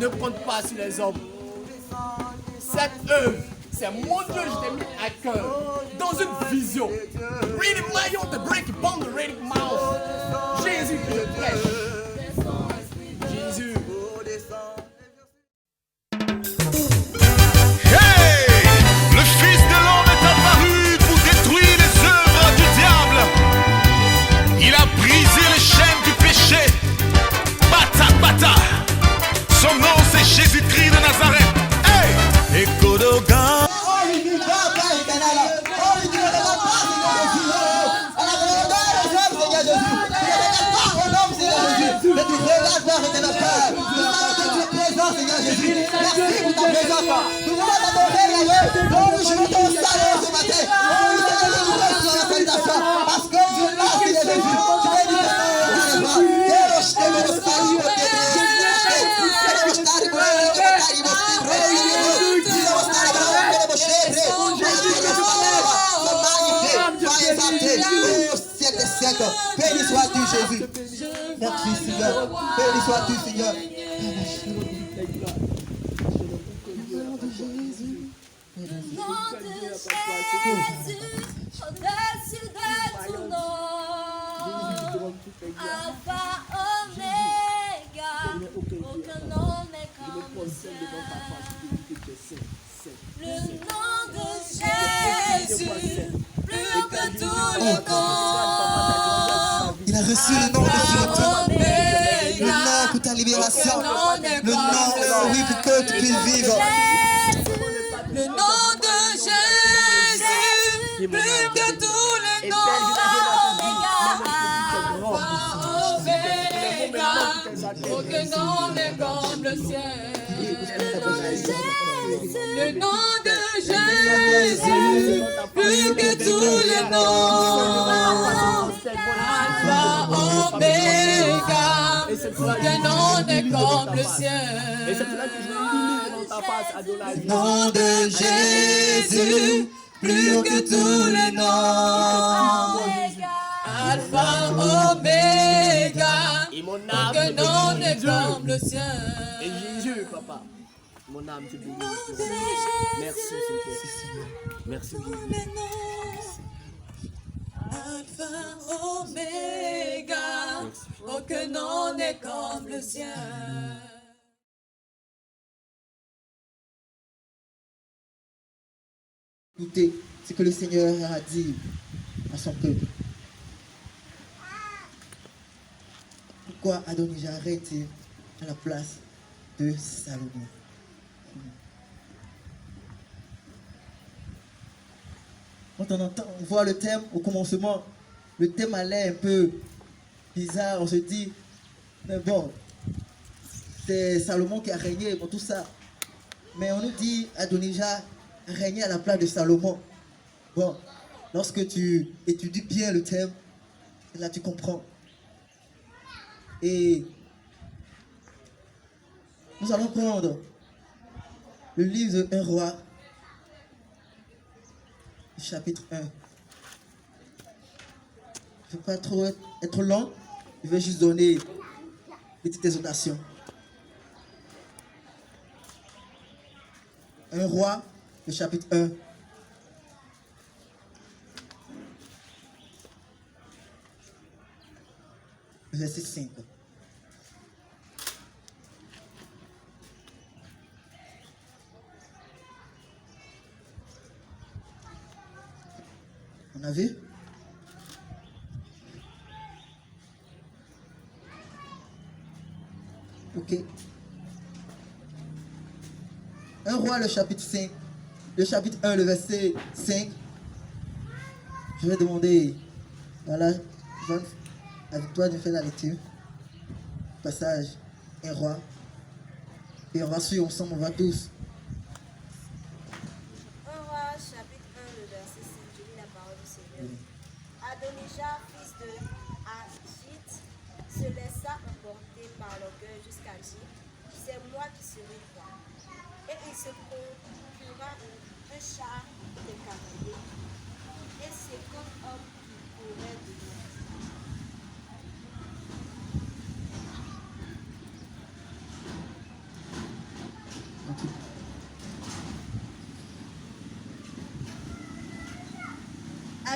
ne compte pas sur les hommes. Cette œuvre, c'est mon Dieu, je t'ai mis à cœur, dans une vision. Reading Lion, the break upon the reading mouth. Jésus qui le prêche. Jésus. Hey! Le Fils de l'homme est apparu pour détruire les œuvres du diable. Il a brisé les chaînes du péché. Bata, bata. Son nom c'est Jésus-Christ de Nazareth. Hey! Ekodogan. Merci pour ta présence. Nous voulons t'adorer, Yahweh. Nous jouons ton salut ce matin. Nous te la salutation. Parce que tu es là, Seigneur Jésus. Tu es du béni sois-tu, Jésus. Merci, Seigneur. Béni sois-tu, Seigneur. Nom de Jésus, au-dessus de tout nom, Alpha, Oméga, aucun nom n'est comme le sien. Le nom de Jésus, plus haut que tout le nom. Il a reçu le nom de Jésus, le nom pour ta libération, le nom, oui, pour que tu puisses vivre. Le nom de Jésus, plus que tous les noms. Aucun nom n'est comme le ciel. Le nom de Jésus, plus que tous les noms. Alpha, Oméga, aucun nom n'est comme le ciel. Le nom de Jésus, plus que tous les noms. Alpha, Oméga, aucun nom n'est comme le sien. Et Jésus, papa, mon âme te bénit. Merci, Seigneur. Merci, Jésus. Alpha, Oméga, aucun nom n'est comme le sien. Écoutez ce que le Seigneur a dit à son peuple. Pourquoi Adonijah arrêté à la place de Salomon? Quand on voit le thème au commencement, le thème allait un peu bizarre. On se dit, mais bon, c'est Salomon qui a régné pour tout ça. Mais on nous dit Adonijah régner à la place de Salomon. Bon, lorsque tu étudies bien le thème, là tu comprends. Et nous allons prendre le livre de 1 roi, chapitre 1. Je ne veux pas trop être long, je vais juste donner une petite exhortation. 1 roi, le chapitre 1. Verset 5. On a vu? Ok. 1 roi, le chapitre 5. Le chapitre 1, le verset 5. Je vais demander, voilà, John, avec toi de faire la lecture. Passage 1 roi. Et on va suivre ensemble, on va tous. 1 roi, chapitre 1, le verset 5, je lis la parole du Seigneur. Adonijah, fils de Agit, se laissa emporter par l'orgueil jusqu'à dire, c'est moi qui serai roi. Et il se procura un char de cavaliers et 50 hommes qui couraient de lui.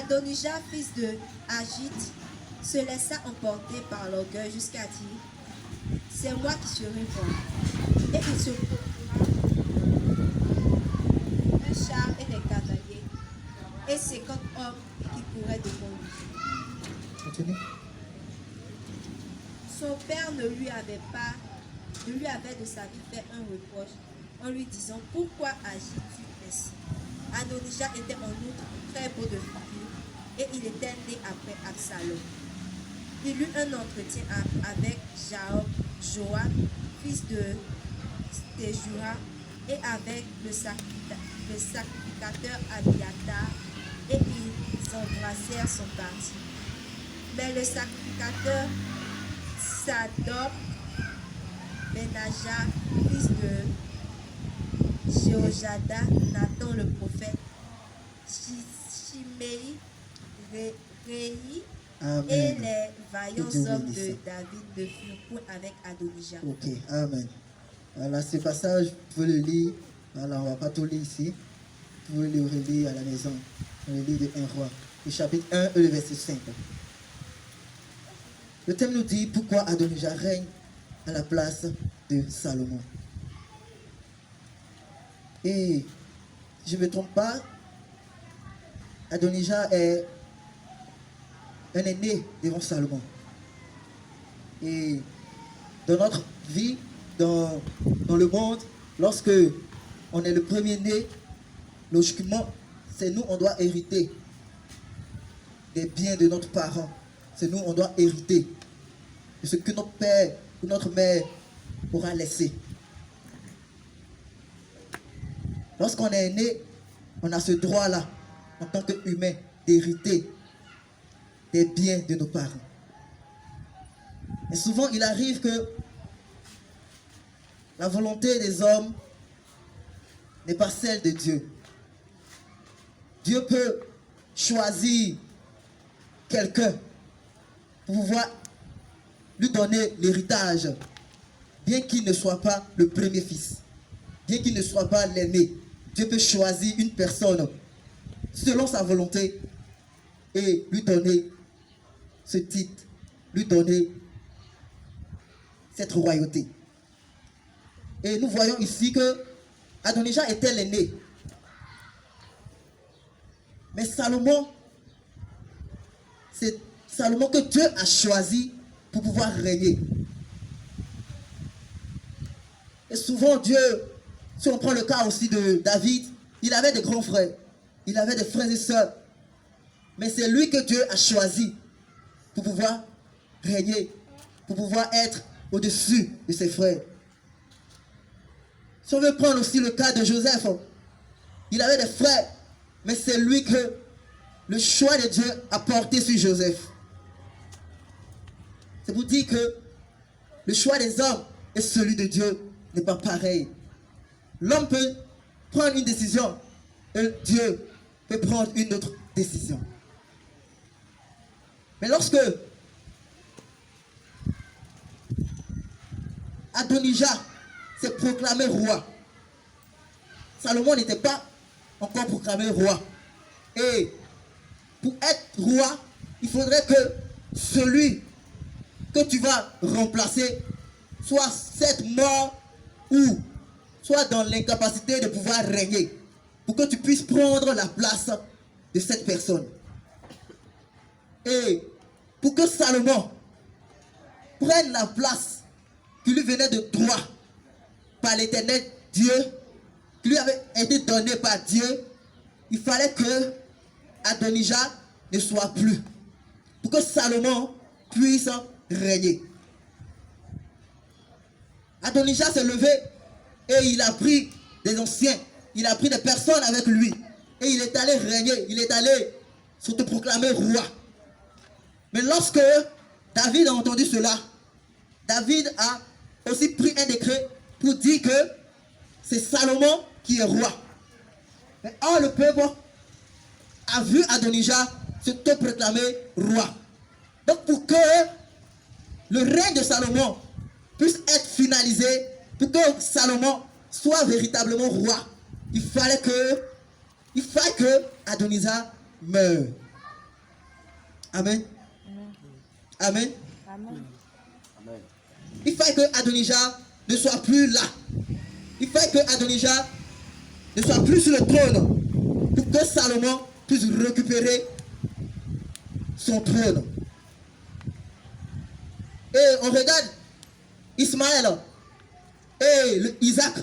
Adonijah, fils de Agit, se laissa emporter par l'orgueil jusqu'à dire, c'est moi qui serai roi. Et il se procura un char et des cavaliers et 50 hommes qui couraient devant lui. Continue. Son père ne lui avait de sa vie fait un reproche en lui disant, pourquoi agis-tu ainsi? Adonijah était en outre très beau de figure et il était né après Absalom. Il eut un entretien avec Joab, fils de Stéjura, et avec le sacrificateur Abiatar, et ils embrassèrent son parti. Mais le sacrificateur Sadok, Benaja, fils de Jéhojada, Nathan le prophète, Shimei, Réhi, Amen. et les vaillants Que Dieu hommes bénisse. de David ne furent point avec Adonijah. Ok, Amen. Voilà, ce passage, vous pouvez le lire. Voilà, on ne va pas tout lire ici. Vous pouvez le relire à la maison. On le lit de 1 roi. Le chapitre 1 et le verset 5. Le thème nous dit pourquoi Adonijah règne à la place de Salomon. Et si je ne me trompe pas, Adonijah est un aîné devant Salomon. Et dans notre vie, dans le monde, lorsque on est le premier-né, logiquement, c'est nous, on doit hériter des biens de notre parent. C'est nous, on doit hériter de ce que notre père ou notre mère aura laissé. Lorsqu'on est né, on a ce droit-là, en tant qu'humain, d'hériter des biens de nos parents. Et souvent, il arrive que la volonté des hommes n'est pas celle de Dieu. Dieu peut choisir quelqu'un pour pouvoir lui donner l'héritage, bien qu'il ne soit pas le premier fils, bien qu'il ne soit pas l'aîné. Dieu peut choisir une personne selon sa volonté et lui donner ce titre, lui donner cette royauté. Et nous voyons ici que Adonijah était l'aîné. Mais Salomon, c'est Salomon que Dieu a choisi pour pouvoir régner. Et souvent Dieu, si on prend le cas aussi de David, il avait des grands frères, il avait des frères et sœurs. Mais c'est lui que Dieu a choisi pour pouvoir régner, pour pouvoir être au-dessus de ses frères. Si on veut prendre aussi le cas de Joseph, il avait des frères, mais c'est lui que le choix de Dieu a porté sur Joseph. C'est pour dire que le choix des hommes et celui de Dieu n'est pas pareil. L'homme peut prendre une décision et Dieu peut prendre une autre décision. Mais lorsque Adonijah s'est proclamé roi, Salomon n'était pas encore proclamé roi. Et pour être roi, il faudrait que celui que tu vas remplacer soit cette mort ou soit dans l'incapacité de pouvoir régner, pour que tu puisses prendre la place de cette personne. Et pour que Salomon prenne la place qui lui venait de droit par l'Éternel Dieu, qui lui avait été donné par Dieu, il fallait que Adonijah ne soit plus, pour que Salomon puisse régner. Adonijah s'est levé et il a pris des anciens, il a pris des personnes avec lui et il est allé régner, il est allé se proclamer roi. Mais lorsque David a entendu cela, David a aussi pris un décret pour dire que c'est Salomon qui est roi. Mais or le peuple a vu Adonijah se proclamer roi. Donc pour que le règne de Salomon puisse être finalisé, pour que Salomon soit véritablement roi, il fallait que Adonijah meure. Amen. Amen. Amen. Il fallait que Adonijah ne soit plus là. Il fallait que Adonijah ne soit plus sur le trône pour que Salomon puisse récupérer son trône. Et on regarde Ismaël et Isaac.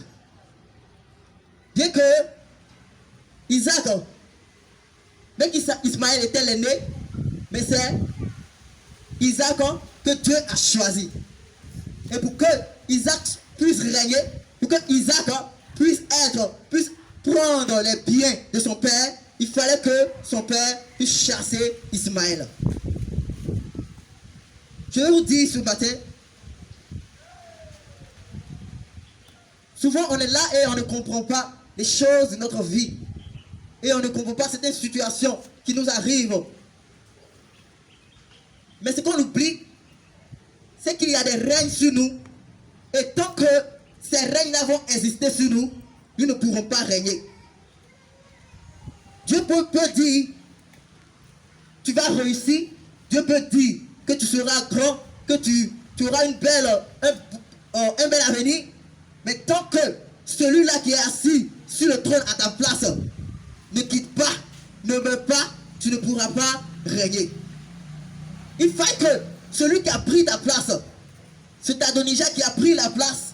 Bien que Isaac, même qu'Ismaël était l'aîné, mais c'est Isaac que Dieu a choisi. Et pour que Isaac puisse régner, pour que Isaac puisse prendre les biens de son père, il fallait que son père puisse chasser Ismaël. Je vais vous dire ce matin, souvent on est là et on ne comprend pas les choses de notre vie. Et on ne comprend pas certaines situations qui nous arrivent. Mais ce qu'on oublie, c'est qu'il y a des règnes sur nous. Et tant que ces règnes vont exister sur nous, nous ne pourrons pas régner. Dieu peut dire, tu vas réussir. Dieu peut dire que tu seras grand, que tu auras un bel avenir. Mais tant que celui-là qui est assis sur le trône à ta place ne quitte pas, ne meurt pas, tu ne pourras pas régner. Il faut que celui qui a pris ta place, cet Adonijah qui a pris la place,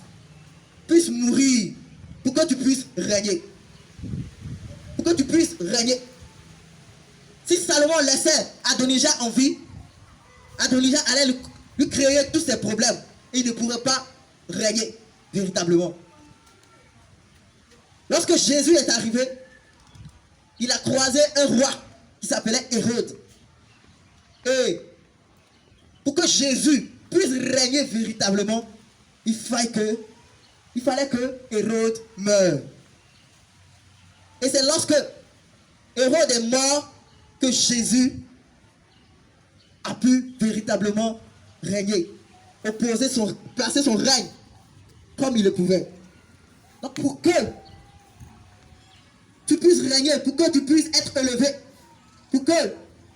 puisse mourir pour que tu puisses régner. Pour que tu puisses régner. Si Salomon laissait Adonijah en vie, Adonijah allait lui créer tous ses problèmes. Et il ne pourrait pas régner véritablement. Lorsque Jésus est arrivé, il a croisé un roi qui s'appelait Hérode. Et pour que Jésus puisse régner véritablement, il fallait que Hérode meure. Et c'est lorsque Hérode est mort que Jésus a pu véritablement régner, placer son règne comme il le pouvait. Donc pour que tu puisses régner, pour que tu puisses être élevé, pour que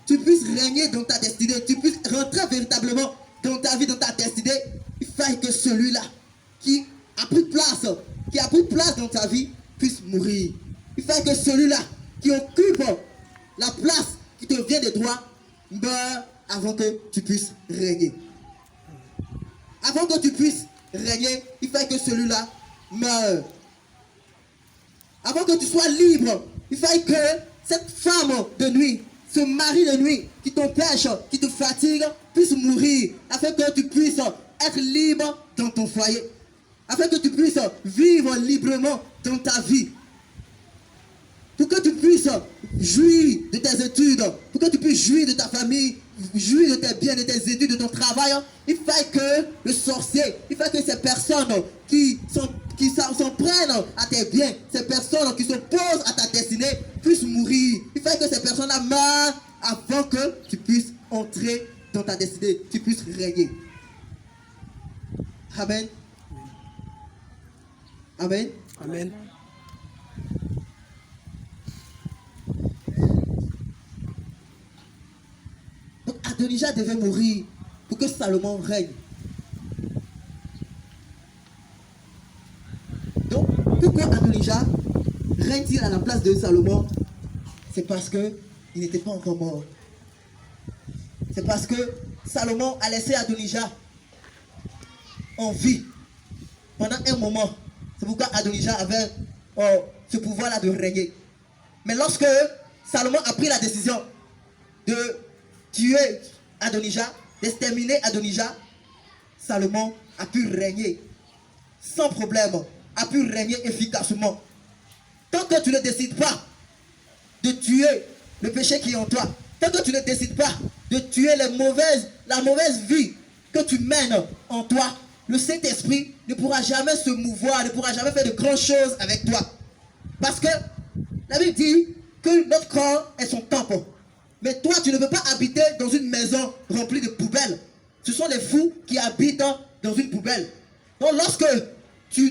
tu puisses régner dans ta destinée, tu puisses rentrer véritablement dans ta vie, dans ta destinée, il faut que celui-là qui a pris place dans ta vie puisse mourir. Il faut que celui-là qui occupe la place qui te vient de droit meure avant que tu puisses régner. Avant que tu puisses régner, il faut que celui-là meure. Avant que tu sois libre, il faut que cette femme de nuit, ce mari de nuit qui t'empêche, qui te fatigue, puisse mourir, afin que tu puisses être libre dans ton foyer, afin que tu puisses vivre librement dans ta vie, pour que tu puisses jouir de tes études, pour que tu puisses jouir de ta famille, jouir de tes biens, de tes études, de ton travail. Il faut que le sorcier, il faut que ces personnes qui s'en prennent à tes biens, ces personnes qui s'opposent à ta destinée puissent mourir. Il faut que ces personnes-là meurent avant que tu puisses entrer dans ta destinée, tu puisses régner. Amen. Amen. Amen. Donc Adonijah devait mourir pour que Salomon règne. Donc, pourquoi Adonijah règne-t-il à la place de Salomon? C'est parce qu'il n'était pas encore mort. C'est parce que Salomon a laissé Adonijah en vie pendant un moment. C'est pourquoi Adonijah avait ce pouvoir-là de régner. Mais lorsque Salomon a pris la décision de tuer Adonijah, d'exterminer Adonijah, Salomon a pu régner sans problème, a pu régner efficacement. Tant que tu ne décides pas de tuer le péché qui est en toi, tant que tu ne décides pas de tuer la mauvaise vie que tu mènes en toi, le Saint-Esprit ne pourra jamais se mouvoir, ne pourra jamais faire de grandes choses avec toi. Parce que la Bible dit que notre corps est son temple. Mais toi, tu ne peux pas habiter dans une maison remplie de poubelles. Ce sont les fous qui habitent dans une poubelle. Donc lorsque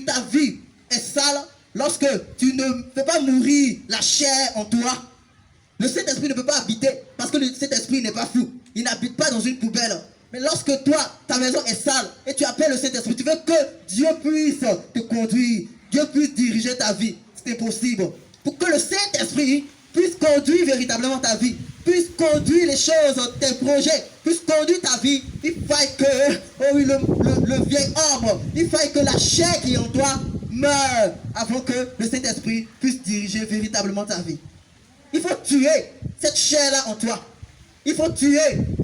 ta vie est sale, lorsque tu ne fais pas mourir la chair en toi, le Saint-Esprit ne peut pas habiter parce que le Saint-Esprit n'est pas fou. il n'habite pas dans une poubelle. Mais lorsque toi, ta maison est sale et tu appelles le Saint-Esprit, tu veux que Dieu puisse te conduire, Dieu puisse diriger ta vie. C'est impossible. Pour que le Saint-Esprit puisse conduire véritablement ta vie, puisse conduire les choses, tes projets, puisse conduire ta vie, il faille que, oh oui, le vieil homme, il faille que la chair qui est en toi meure avant que le Saint-Esprit puisse diriger véritablement ta vie. Il faut tuer cette chair-là en toi. Il faut tuer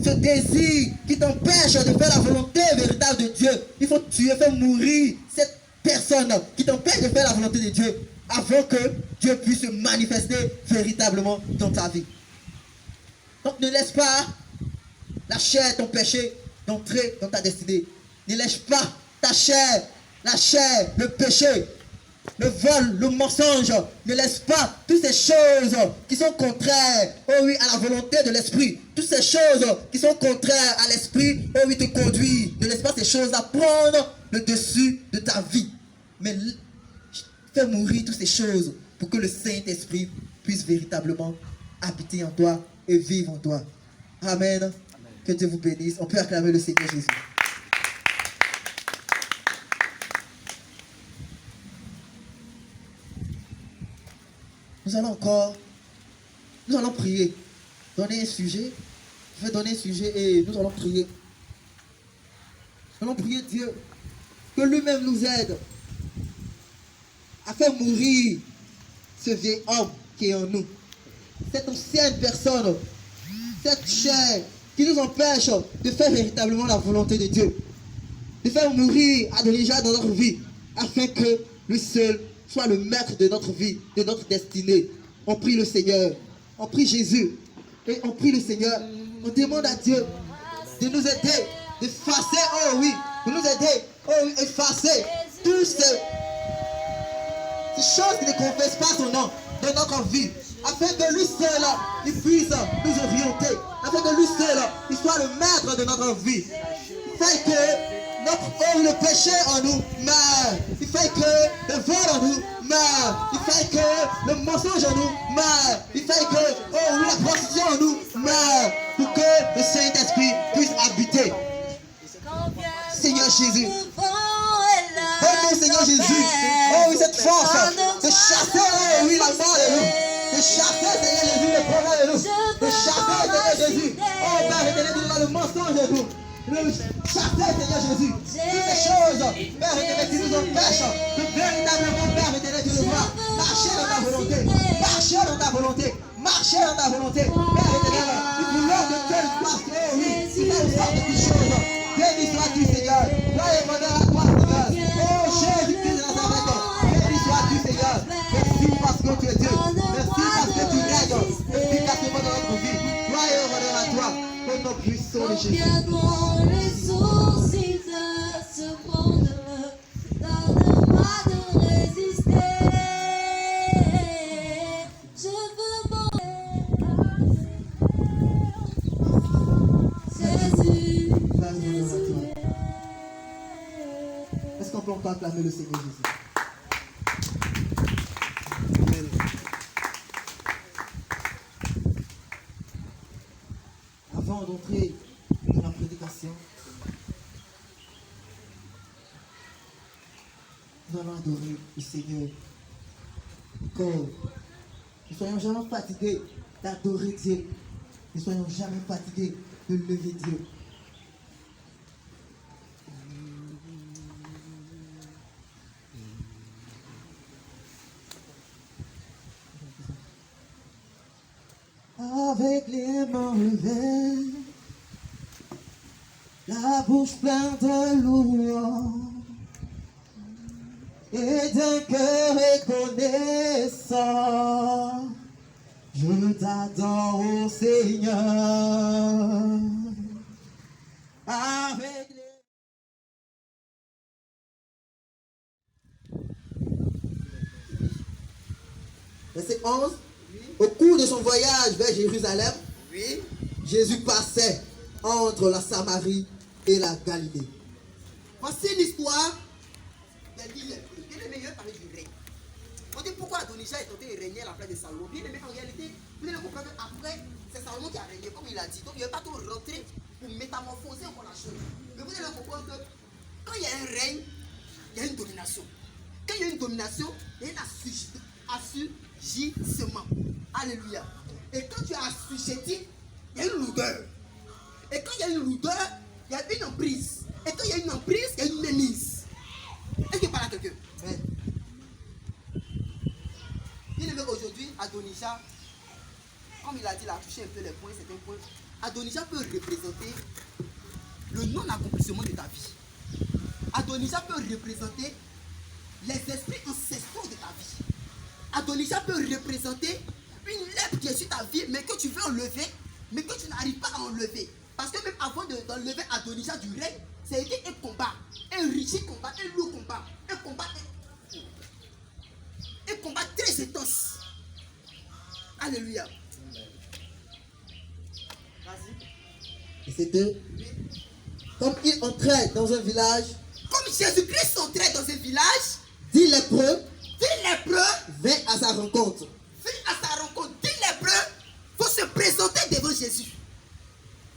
ce désir qui t'empêche de faire la volonté véritable de Dieu. Il faut tuer, faire mourir cette personne qui t'empêche de faire la volonté de Dieu avant que Dieu puisse se manifester véritablement dans ta vie. Donc ne laisse pas la chair t'empêcher d'entrer dans ta destinée. Ne laisse pas ta chair, la chair, le péché, le vol, le mensonge. Ne laisse pas toutes ces choses qui sont contraires, oh oui, à la volonté de l'esprit. Toutes ces choses qui sont contraires à l'esprit, oh oui, te conduire. Ne laisse pas ces choses-là prendre le dessus de ta vie. Mais fais mourir toutes ces choses pour que le Saint-Esprit puisse véritablement habiter en toi et vivre en toi. Amen. Que Dieu vous bénisse. On peut acclamer le Seigneur Jésus. Nous allons prier, donner un sujet. Je vais donner un sujet et nous allons prier. Nous allons prier Dieu que lui-même nous aide à faire mourir ce vieil homme qui est en nous. Cette ancienne personne, cette chair qui nous empêche de faire véritablement la volonté de Dieu. De faire mourir Adonijah dans notre vie afin que lui seul soit le maître de notre vie, de notre destinée. On prie le Seigneur, on prie Jésus et on prie le Seigneur. On demande à Dieu de nous aider, d'effacer, oh oui, de nous aider, oh oui, effacer toutes ces choses qui ne confessent pas son nom de notre vie, afin que lui seul, il puisse nous orienter, afin que lui seul, il soit le maître de notre vie. Il fait que le péché en nous meurt. Il fait que le vol en nous meurt. Il fait que le mensonge en nous meurt. Il fait que, oh oui, la prostitution en nous meurt. Pour que le Saint-Esprit puisse habiter. Seigneur Jésus. Oh Seigneur Jésus. Oh oui, cette force de chasser, oh oui, la mort de nous. De chasser, Seigneur Jésus, les problèmes de nous. De chasser, Seigneur Jésus. Oh Père éternel, le mensonge de nous. Le chasser, Seigneur Jésus. Toutes ces choses, Père éternel, qui nous empêchent de véritablement, Père éternel, de le voir. Marcher dans ta volonté. Marcher dans ta volonté. Marcher dans ta volonté. Père éternel, nous voulons que Dieu nous fasse, oh oui, il va nous faire toutes choses. Béni sois-tu, Seigneur. Gloire et honneur à toi, Seigneur. Oh Jésus-Christ de Nazareth. Béni sois-tu, Seigneur. Merci parce que tu es Dieu. Merci parce que tu règnes efficacement dans notre vie. Gloire et honneur à toi. Au nom puissant de Jésus. Viendront les sourcils de ce monde, donne-moi de résister. Je veux mourir. Jésus, Jésus. Est-ce qu'on peut encore acclamer le Seigneur Jésus? Avant d'entrer dans la prédication, nous allons adorer le Seigneur. Que nous ne soyons jamais fatigués d'adorer Dieu. Nous ne soyons jamais fatigués de lever Dieu. Avec les mains levées, la bouche pleine de louange et d'un cœur reconnaissant, je t'adore au Seigneur. Avec les... Verset 11. Au cours de son voyage vers Jérusalem, Jésus passait entre la Samarie et la Galilée. Voici l'histoire des 10 lépreux. Bien aimé, il veut parler du règne. On dit pourquoi Adonijah est tenté de régner à la place de Salomon. Bien aimé, en réalité, Vous allez comprendre qu'après, c'est Salomon qui a régné, comme il a dit. Donc il ne va pas trop rentrer pour métamorphoser encore la chose. Mais vous allez comprendre que quand il y a un règne, il y a une domination. Quand il y a une domination, il y a un assujettissement. Alléluia. Et quand tu as assujetti, il y a une lourdeur. Et quand il y a une lourdeur, il y a une emprise. Et quand il y a une emprise, il y a une mainmise. Est-ce qu'il parle à quelqu'un? Bien aimé, aujourd'hui, Adonijah, comme il a dit, il a touché un peu les points, certains points. Adonijah peut représenter le non-accomplissement de ta vie. Adonijah peut représenter les esprits ancestraux de ta vie. Adonijah peut représenter une lèpre qui est sur ta vie, mais que tu veux enlever, mais que tu n'arrives pas à enlever. Parce que même avant d'enlever Adonijah du règne, ça a été un combat, un rigide combat, un lourd combat, un combat très intense. Alléluia. Vas-y. Et c'était comme il entrait dans un village, Comme Jésus-Christ entrait dans un village, 10 lépreux 10 lépreux vint à sa rencontre. vint à sa rencontre. 10 lépreux vont se présenter devant Jésus.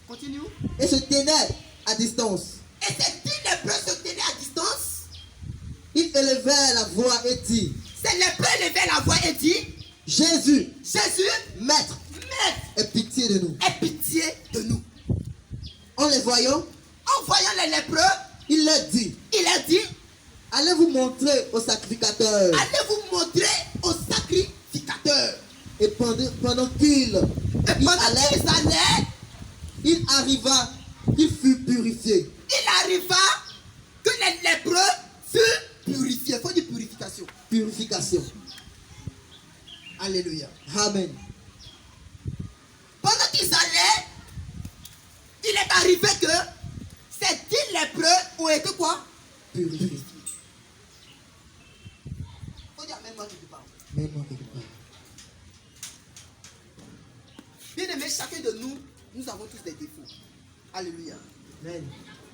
Continue. Et se tenaient à distance. Et ces 10 lépreux se tenaient à distance. Il élevait la voix et dit, Ces lépreux levaient la voix et dit, Jésus, Jésus, Maître, Maître, aie pitié de nous. aie pitié de nous. En les voyant, En voyant les lépreux, il leur dit, il a dit, allez vous montrer au sacrificateur. allez vous montrer au sacrificateur. Et pendant qu'il Et pendant allait, qu'ils allaient, il arriva, il fut purifié. il arriva que les lépreux furent purifiés. Il faut dire purification. Purification. Alléluia. Amen. Pendant qu'ils allaient, il est arrivé que ces 10 lépreux ont été quoi? Purifié. Faut dire même moi quelque part. Même quelque part. Bien aimé, chacun de nous, nous avons tous des défauts. Alléluia. Amen.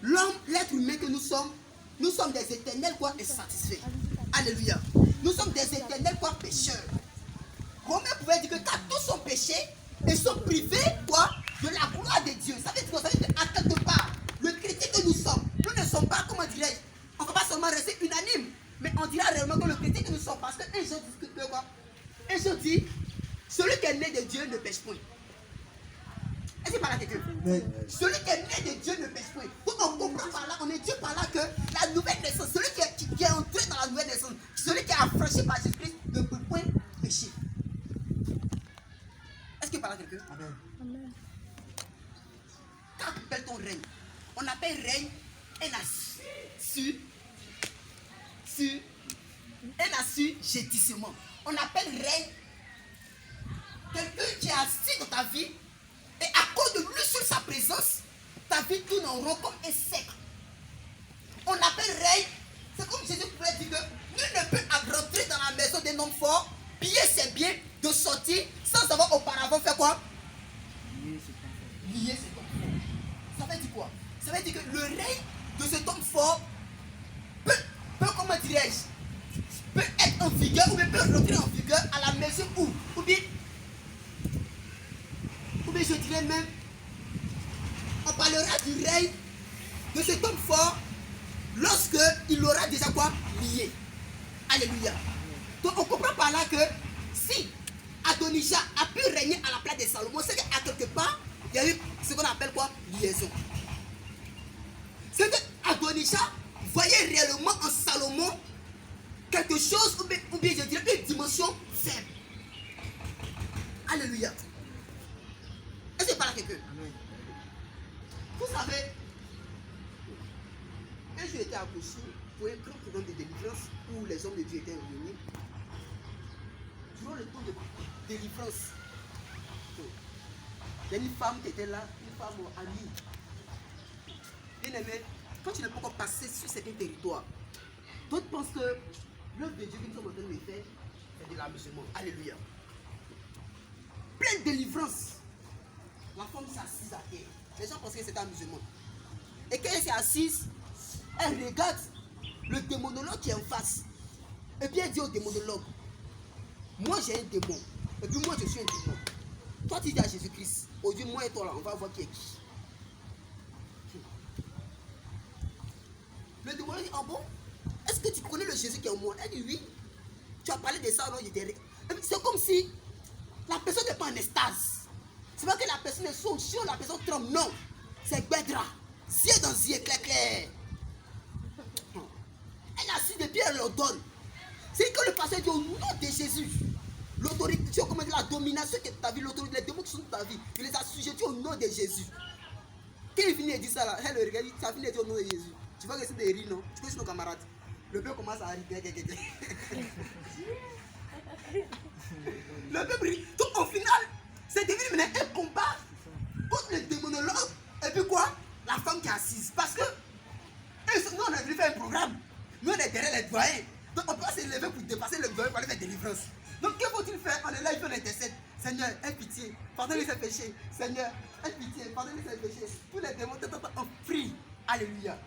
L'homme, l'être humain que nous sommes des éternels quoi insatisfaits. Alléluia. Nous sommes des éternels quoi pécheurs. Romain pouvait dire que car tous sont péchés et sont privés quoi de la gloire de Dieu. Ça veut dire quoi? Ça veut dire qu'à quelque part, le chrétien que nous sommes, nous ne sommes pas, comment dirais-je, on ne va pas seulement rester unanime, mais on dira réellement que le chrétien que nous sommes, parce qu'un jour dit que quoi? Un jour dit, celui qui est né de Dieu ne pêche point. Est-ce qu'il parle à quelqu'un? Celui qui est né de Dieu ne pêche point. Donc on comprend par là, on est Dieu par là que la nouvelle naissance, celui qui est entré dans la nouvelle naissance, celui qui est affranchi par Jésus-Christ ne peut point pécher. Est-ce qu'il parle à quelqu'un? Amen. Quand on appelle ton règne, on appelle règne un assujettissement. On appelle règne quelqu'un qui est assis dans ta vie et à cause de lui sur sa présence, ta vie tourne en rond comme un cercle. On appelle règne, c'est comme Jésus pouvait dire que nul ne peut rentrer dans la maison d'un homme fort, piller ses biens, de sortir sans avoir auparavant fait quoi? Lier cet homme fort. Ça veut dire quoi? Ça veut dire que le règne de cet homme fort peut comment dirais-je, peut être en vigueur ou bien peut rentrer en vigueur à la maison ou bien je dirais même, on parlera du règne de cet homme fort lorsque il aura déjà quoi? Lié. Alléluia. Donc on comprend par là que si Adonijah a pu régner à la place de Salomon, c'est qu'à quelque part, il y a eu ce qu'on appelle quoi? Liaison. C'est que Adonijah voyait réellement en Salomon quelque chose, ou bien je dirais une dimension faible. Alléluia. Est-ce que je parle à quelqu'un? Vous savez, un jour j'étais accouché pour un grand programme de délivrance où les hommes de Dieu étaient réunis. Durant le temps de délivrance, il y a une femme qui était là, une femme amie. Bien aimé, quand tu n'es pas encore passé sur certains territoires, d'autres pensent que l'œuvre de Dieu que nous sommes en train de faire, c'est de l'amusement. Alléluia. Pleine délivrance. La femme s'est assise à terre. Les gens pensaient que c'était un musulman. Et quand elle s'est assise, elle regarde le démonologue qui est en face. Et puis elle dit au démonologue, moi j'ai un démon. Et puis moi je suis un démon. Toi, tu dis à Jésus-Christ, aujourd'hui, moi et toi, là, on va voir qui est qui. Le démon dit, ah bon? Est-ce que tu connais le Jésus qui est en moi? Elle dit, oui. Tu as parlé de ça, non? C'est comme si la personne n'est pas en extase. C'est pas que la personne est sous chaud, la personne tremble, non. C'est Bédra. Zier dans zier, clair, clair. Elle a su depuis, elle leur donne. C'est que le pasteur dit au nom de Jésus, l'autorité, tu as comment dire, la domination que tu as vu, l'autorité, les démons qui sont dans ta vie, il les a sujetés au nom de Jésus. Quand il finit de dire ça là, elle regarde, ça finit de dire au nom de Jésus. Tu vois que c'est des rires, non? Tu connais nos camarades. Le peuple commence à rire. Le peuple rit. Donc au final, c'est devenu maintenant un combat contre le démonologue. Et puis quoi? La femme qui est assise. Parce que nous on a voulu faire un programme. Nous on est derrière les doyens. Donc on peut pas se lever pour dépasser le doyen pour aller faire délivrance. Donc que faut-il faire? On est là, il faut l'intercède. Seigneur, aie pitié, pardonne-lui ses péchés. Seigneur, aie pitié, pardonne-lui ses péchés. Tous les démons, on prie. Alléluia.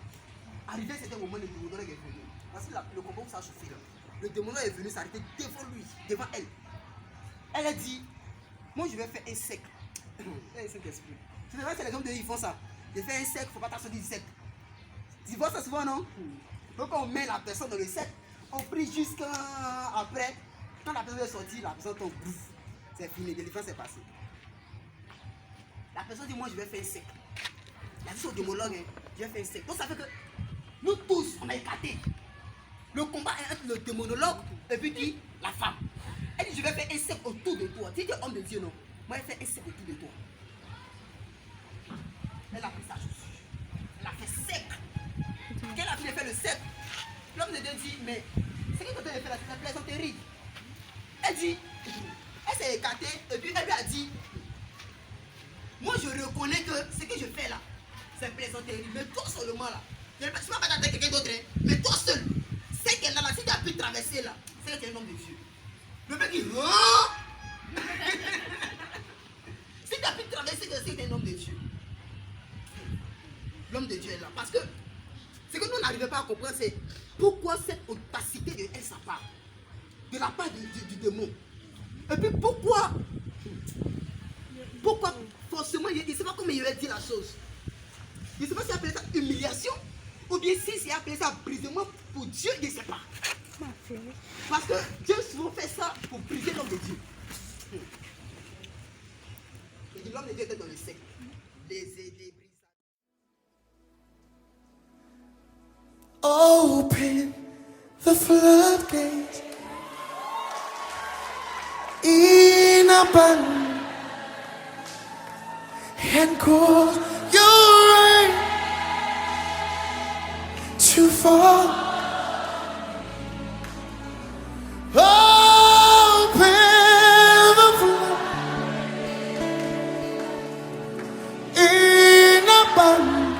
Arrivé, c'était un moment, le démonologue est venu. Parce que le combat ça a chauffé là. Le démonologue est venu s'arrêter devant lui, devant elle. Elle a dit, moi je vais faire un sec. Un sec esprit. Tu sais, c'est les hommes de ils font ça. Je fais un sec, il ne faut pas t'asseoir du sec. Tu vois ça souvent, non? Donc on met la personne dans le sec, on prie jusqu'à après. Quand la personne est sortie, la personne tombe. C'est fini, délivrance est passée. La personne dit, moi je vais faire un sec. Il a dit au démonologue, hein, je vais faire un sec. Donc ça fait que nous tous, on a écarté. Le combat est entre le démonologue et puis qui? La femme. Elle dit, je vais faire un cercle autour de toi. Tu dis homme de Dieu, non? Moi, je vais faire un cercle autour de toi. Elle a pris sa chaussure. Elle a fait cercle. Quand elle a fini de faire le cercle, l'homme de Dieu dit, mais ce que tu as fait là, c'est une plaisanterie. Elle dit, elle s'est écartée et puis elle lui a dit, moi je reconnais que ce que je fais là, c'est plaisanterie. Mais toi seulement là, je ne vais pas t'attendre quelqu'un d'autre, hein, mais toi seul. C'est qu'elle a là, si tu as pu traverser là, c'est qu'elle est un homme de Dieu. Le mec dit, oh! Si tu as pu traverser, c'est qu'elle est un homme de Dieu. L'homme de Dieu est là. Parce que ce que nous n'arrivons pas à comprendre, c'est pourquoi cette opacité de elle, ça part. De la part du démon. Et puis pourquoi forcément, il ne sait pas comment il va dire la chose. Il ne sait pas s'il a appelé ça humiliation. Ou bien si c'est appelé ça brisement pour Dieu, il ne sait pas. Parce que Dieu souvent fait ça pour briser l'homme de Dieu. Et l'homme de Dieu était dans le sec. Les aider, briser. Open the floodgates in abundance and cause your rain to fall. Open the flood in abundance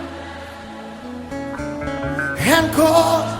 and cause